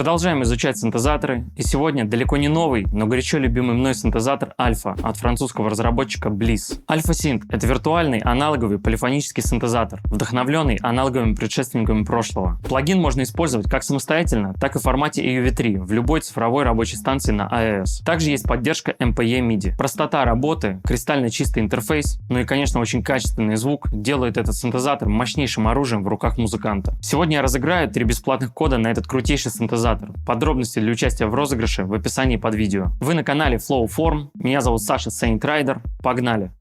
Продолжаем изучать синтезаторы, и сегодня далеко не новый, но горячо любимый мной синтезатор Alpha от французского разработчика Bliss. Alpha Synth — это виртуальный аналоговый полифонический синтезатор, вдохновленный аналоговыми предшественниками прошлого. Плагин можно использовать как самостоятельно, так и в формате AUV3 в любой цифровой рабочей станции на iOS. Также есть поддержка MPE MIDI. Простота работы, кристально чистый интерфейс, ну и, конечно, очень качественный звук делают этот синтезатор мощнейшим оружием в руках музыканта. Сегодня я разыграю 3 бесплатных кода на этот крутейший синтезатор. Подробности для участия в розыгрыше в описании под видео. Вы на канале Flowform. Меня зовут Саша Saint Rider. Погнали!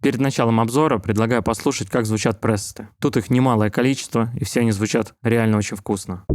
Перед началом обзора предлагаю послушать, как звучат пресеты. Тут их немалое количество, и все они звучат реально очень вкусно.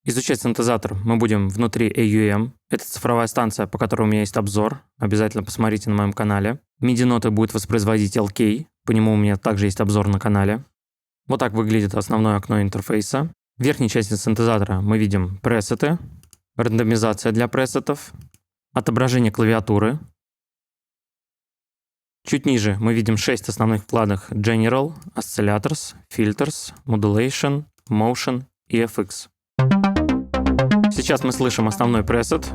Изучать синтезатор мы будем внутри AUM. Это цифровая станция, по которой у меня есть обзор. Обязательно посмотрите на моем канале. MIDI-ноты будет воспроизводить LK. По нему у меня также есть обзор на канале. Вот так выглядит основное окно интерфейса. В верхней части синтезатора мы видим пресеты, рандомизация для пресетов, отображение клавиатуры. Чуть ниже мы видим 6 основных вкладок General, Oscillators, Filters, Modulation, Motion и FX. Сейчас мы слышим основной пресет.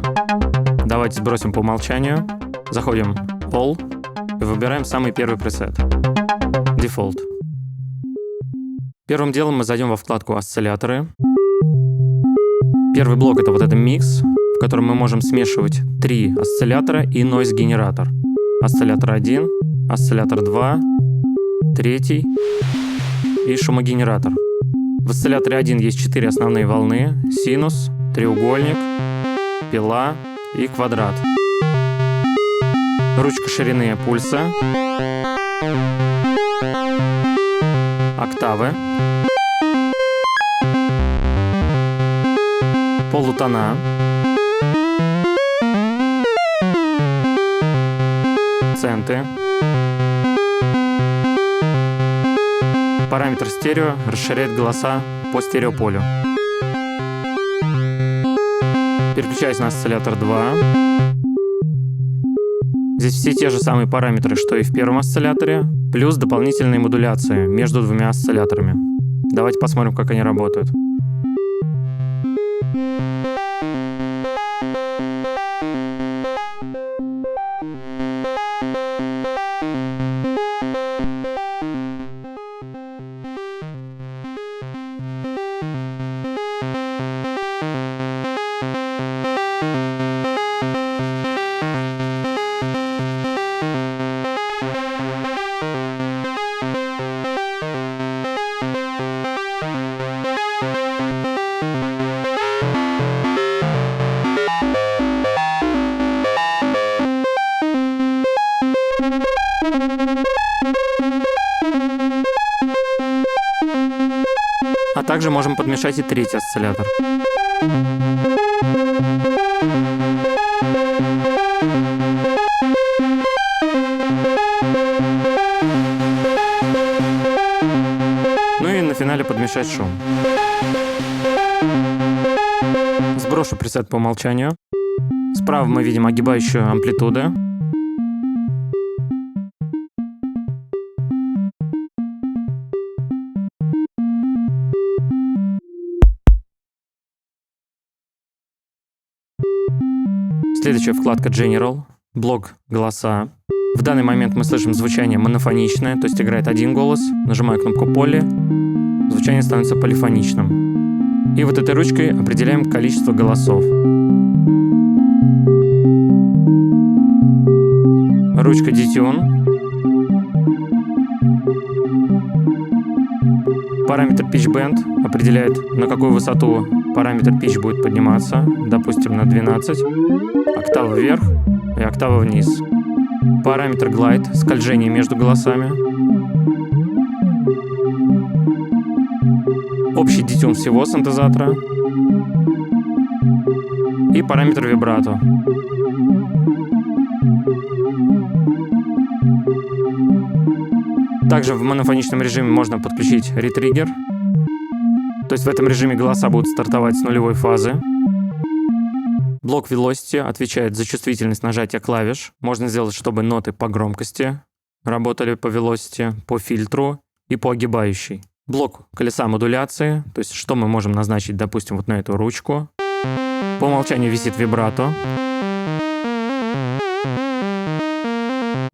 Давайте сбросим по умолчанию. Заходим в All и выбираем самый первый пресет. Default. Первым делом мы зайдем во вкладку «Осцилляторы». Первый блок — это вот этот микс, в котором мы можем смешивать 3 осциллятора и нойз-генератор. Осциллятор 1, осциллятор 2, 3 и шумогенератор. В осцилляторе 1 есть 4 основные волны: синус, треугольник, пила и квадрат. Ручка ширины пульса, октавы, полутона, центы, параметр стерео расширяет голоса по стереополю. Переключаюсь на осциллятор 2. Здесь все те же самые параметры, что и в первом осцилляторе, плюс дополнительные модуляции между двумя осцилляторами. Давайте посмотрим, как они работают. можем подмешать и третий осциллятор. Ну и на финале подмешать шум. Сброшу пресет по умолчанию. Справа мы видим огибающую амплитуду. Следующая вкладка General, блок голоса. В данный момент мы слышим звучание монофоничное, то есть играет один голос. Нажимаю кнопку Poly, звучание становится полифоничным. И вот этой ручкой определяем количество голосов. Ручка Detune. Параметр Pitch Bend определяет, на какую высоту параметр Pitch будет подниматься, допустим, на 12, октава вверх и октава вниз. Параметр Glide, скольжение между голосами. Общий Detune всего синтезатора. И параметр Vibrato. Также в монофоничном режиме можно подключить ретриггер. То есть в этом режиме голоса будут стартовать с нулевой фазы. Блок Velocity отвечает за чувствительность нажатия клавиш. Можно сделать, чтобы ноты по громкости работали по Velocity, по фильтру и по огибающей. Блок колеса модуляции, то есть что мы можем назначить, допустим, вот на эту ручку. По умолчанию висит вибрато.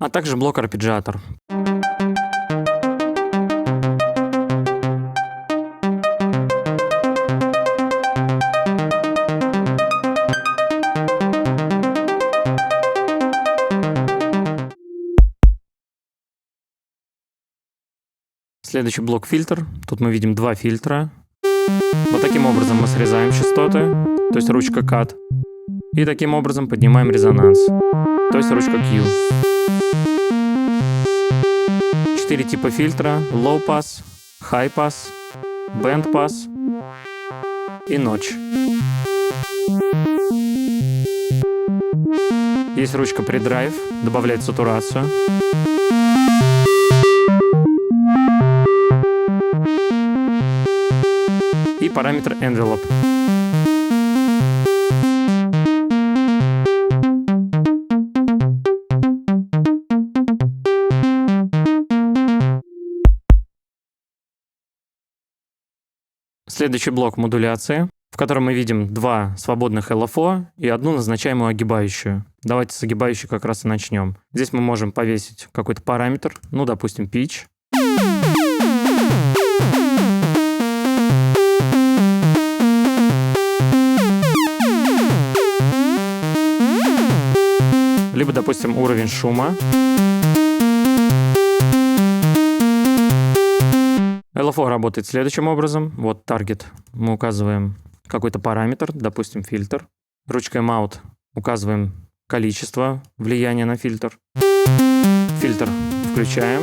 А также блок арпеджиатор. Следующий блок фильтр. Тут мы видим два фильтра. Вот таким образом мы срезаем частоты, то есть ручка Cut. И таким образом поднимаем резонанс, то есть ручка Q. 4 типа фильтра: Low Pass, High Pass, Band Pass и Notch. Есть ручка Pre-Drive, добавляет сатурацию. И параметр Envelope. Следующий блок модуляции, в котором мы видим два свободных LFO и одну назначаемую огибающую. Давайте с огибающей как раз и начнем. Здесь мы можем повесить какой-то параметр, ну, допустим, Pitch. Либо, допустим, уровень шума. LFO работает следующим образом. Вот таргет. Мы указываем какой-то параметр, допустим, фильтр. Ручкой Mount указываем количество влияния на фильтр. Фильтр включаем.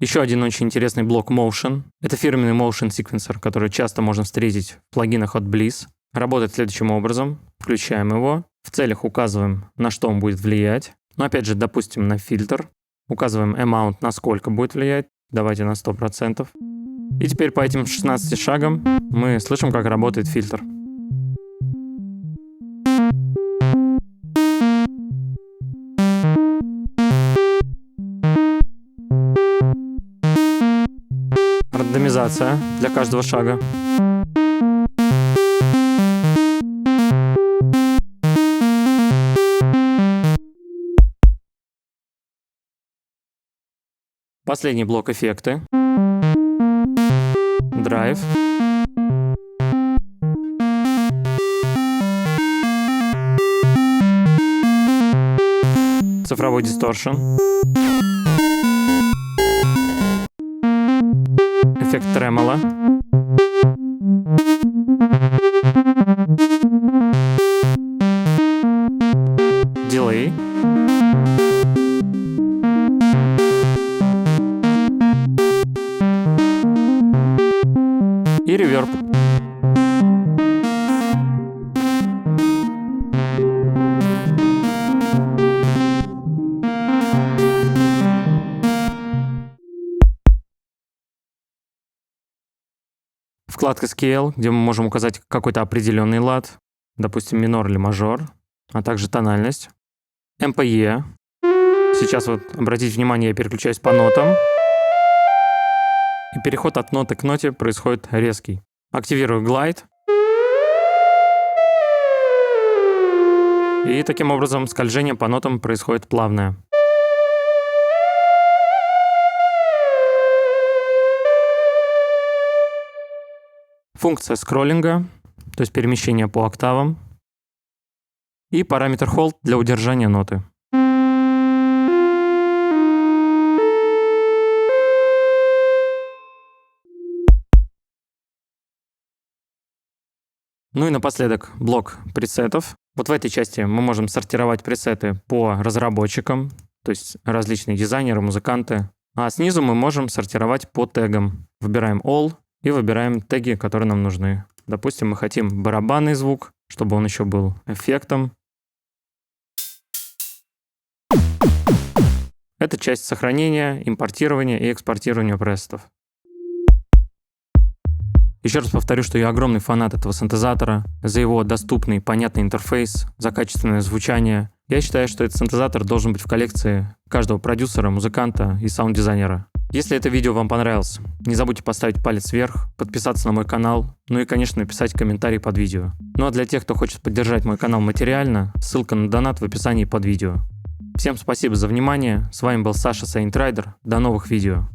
Еще один очень интересный блок Motion. Это фирменный Motion секвенсор, который часто можно встретить в плагинах от Bliss. Работает следующим образом. Включаем его. В целях указываем, на что он будет влиять. Но опять же, допустим, на фильтр. Указываем amount, на сколько будет влиять. Давайте на 100%. И теперь по этим 16 шагам мы слышим, как работает фильтр. Рандомизация для каждого шага. Последний блок эффекты. Драйв. цифровой дисторшн, эффект тремоло, дилей, и реверб. Вкладка Scale, где мы можем указать какой-то определенный лад, допустим, минор или мажор, а также тональность. MPE. Сейчас вот, обратите внимание, я переключаюсь по нотам. И переход от ноты к ноте происходит резкий. Активирую Glide. И таким образом скольжение по нотам происходит плавное. Функция скроллинга, то есть перемещение по октавам. И параметр Hold для удержания ноты. Ну и напоследок блок пресетов. Вот в этой части мы можем сортировать пресеты по разработчикам, то есть различные дизайнеры, музыканты. А снизу мы можем сортировать по тегам. Выбираем All и выбираем теги, которые нам нужны. Допустим, мы хотим барабанный звук, чтобы он еще был эффектом. Это часть сохранения, импортирования и экспортирования пресетов. Еще раз повторю, что я огромный фанат этого синтезатора, за его доступный, понятный интерфейс, за качественное звучание. Я считаю, что этот синтезатор должен быть в коллекции каждого продюсера, музыканта и саунд-дизайнера. Если это видео вам понравилось, не забудьте поставить палец вверх, подписаться на мой канал, ну и, конечно, написать комментарий под видео. Ну а для тех, кто хочет поддержать мой канал материально, ссылка на донат в описании под видео. Всем спасибо за внимание, с вами был Саша Saint Rider, до новых видео.